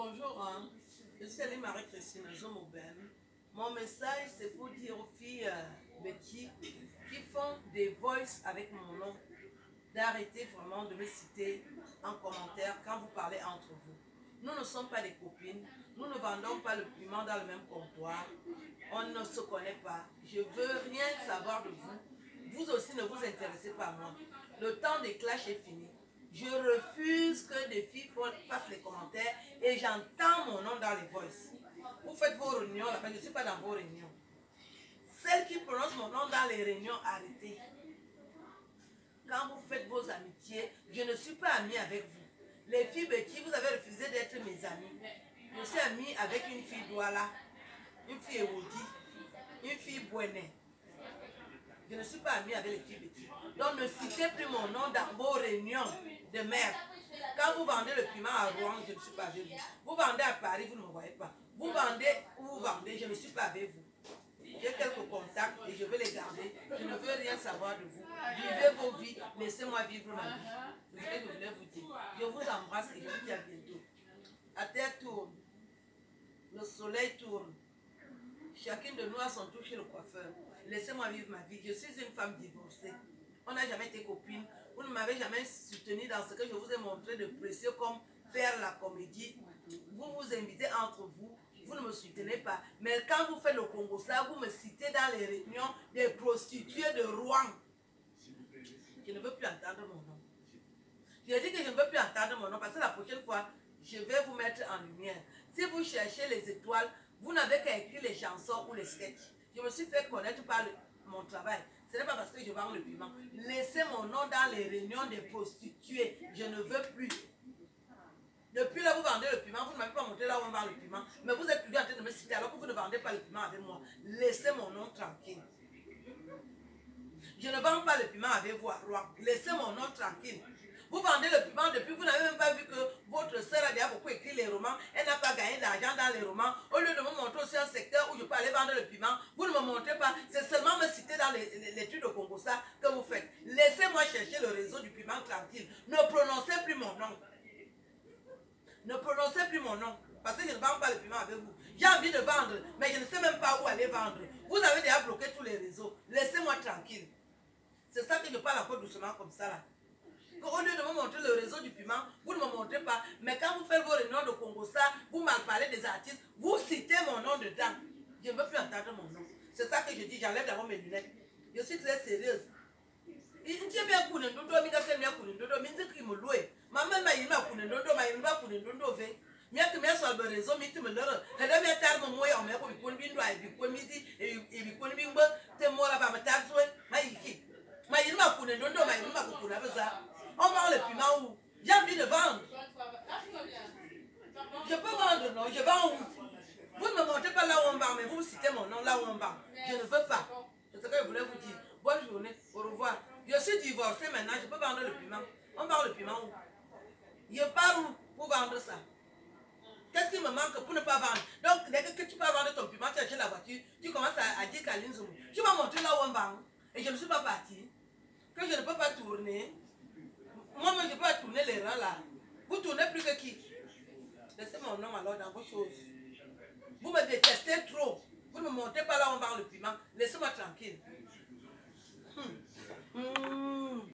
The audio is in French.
Bonjour, hein. Je suis Annie Marie-Christine Zomoben. Mon message, c'est pour dire aux filles Betty qui font des voices avec mon nom d'arrêter vraiment de me citer en commentaire quand vous parlez entre vous. Nous ne sommes pas des copines, nous ne vendons pas le piment dans le même comptoir, on ne se connaît pas. Je veux rien savoir de vous. Vous aussi ne vous intéressez pas à moi. Le temps des clashs est fini. Je refuse que des filles fassent les commentaires et j'entends mon nom dans les voices. Vous faites vos réunions là-bas, je ne suis pas dans vos réunions. Celles qui prononcent mon nom dans les réunions, arrêtez. Quand vous faites vos amitiés, je ne suis pas amie avec vous. Les filles Betty, vous avez refusé d'être mes amies. Je suis amie avec une fille Douala, une fille Ewoudi, une fille Bouenet. Je ne suis pas amie avec les filles Betty. Donc ne citez plus mon nom dans vos réunions de merde. Quand vous vendez le piment à Rouen, je ne suis pas avec vous. Vous vendez à Paris, vous ne me voyez pas. Vous vendez où vous vendez, je ne suis pas avec vous. J'ai quelques contacts et je veux les garder. Je ne veux rien savoir de vous. Vivez vos vies, laissez-moi vivre ma vie. C'est ce que je voulais vous dire. Je vous embrasse et je vous dis à bientôt. La terre tourne. Le soleil tourne. Chacune de nous a son tour chez le coiffeur. Laissez-moi vivre ma vie. Je suis une femme divorcée. On n'a jamais été copines. Vous ne m'avez jamais soutenu dans ce que je vous ai montré de précieux comme faire la comédie. Vous vous invitez entre vous. Vous ne me soutenez pas. Mais quand vous faites le Congo, ça, vous me citez dans les réunions des prostituées de Rouen. Je ne veux plus entendre mon nom. Je dis que je ne veux plus entendre mon nom parce que la prochaine fois, je vais vous mettre en lumière. Si vous cherchez les étoiles, vous n'avez qu'à écrire les chansons ou les sketchs. Je me suis fait connaître par mon travail. Ce n'est pas parce que je vends le piment. Laissez mon nom dans les réunions des prostituées. Je ne veux plus. Depuis là, vous vendez le piment. Vous ne m'avez pas montré là où on vend le piment. Mais vous êtes toujours en train de me citer alors que vous ne vendez pas le piment avec moi. Laissez mon nom tranquille. Je ne vends pas le piment avec vous à Rouen. Laissez mon nom tranquille. Vous vendez le piment depuis, vous n'avez même pas vu que votre sœur a déjà beaucoup écrit les romans. Elle n'a pas gagné d'argent dans les romans. Au lieu de me montrer aussi un secteur où je peux aller vendre le piment, vous ne me montrez pas. C'est seulement me citer dans les trucs de Congo ça que vous faites. Laissez-moi chercher le réseau du piment tranquille. Ne prononcez plus mon nom. Ne prononcez plus mon nom. Parce que je ne vends pas le piment avec vous. J'ai envie de vendre, mais je ne sais même pas où aller vendre. Vous avez déjà bloqué tous les réseaux. Laissez-moi tranquille. C'est ça que je parle un peu doucement comme ça là. Au lieu de me montrer le réseau du piment, vous ne me montrez pas. Mais quand vous faites vos réunions de Congo ça, vous m'en parlez des artistes, vous citez mon nom dedans. Je ne veux plus entendre mon nom. C'est ça que je dis, j'enlève d'abord mes lunettes. Je suis très sérieuse. Il me bien couler dodo, mi gase bien couler dodo, mi dit qu'il me loue. Maman m'a dit ma couler dodo, ma yimba couler dodo ve. Mia que mia sur le réseau, mi te me lere. Elle a bien tard mon moyen, on m'a dit qu'on bin doit, et puis qu'on midi, et puis qu'on bin bon, te moi là-bas, ma tard souhait, ma yiki. Ma yimba couler dodo, ma yimba couler ça. On vend le piment où? J'ai envie de vendre. Je peux vendre, non? Je vends où? Vous ne me montrez pas là où on vend, mais vous citez mon nom là où on vend. Je ne veux pas. C'est ce que je voulais vous dire. Bonne journée, au revoir. Je suis divorcée maintenant, je peux vendre le piment. On vend le piment où? Je pars où pour vendre ça? Qu'est-ce qui me manque pour ne pas vendre? Donc, dès que tu peux vendre ton piment, tu achètes la voiture, tu commences à dire qu'à l'Inzoum. Tu m'as montré là où on vend. Et je ne suis pas partie. Que je ne peux pas tourner. Moi, je peux pas tourner les rangs là. Vous tournez plus que qui? Laissez mon nom alors dans vos choses. Vous me détestez trop. Vous ne me montrez pas là où on vend le piment. Laissez-moi tranquille.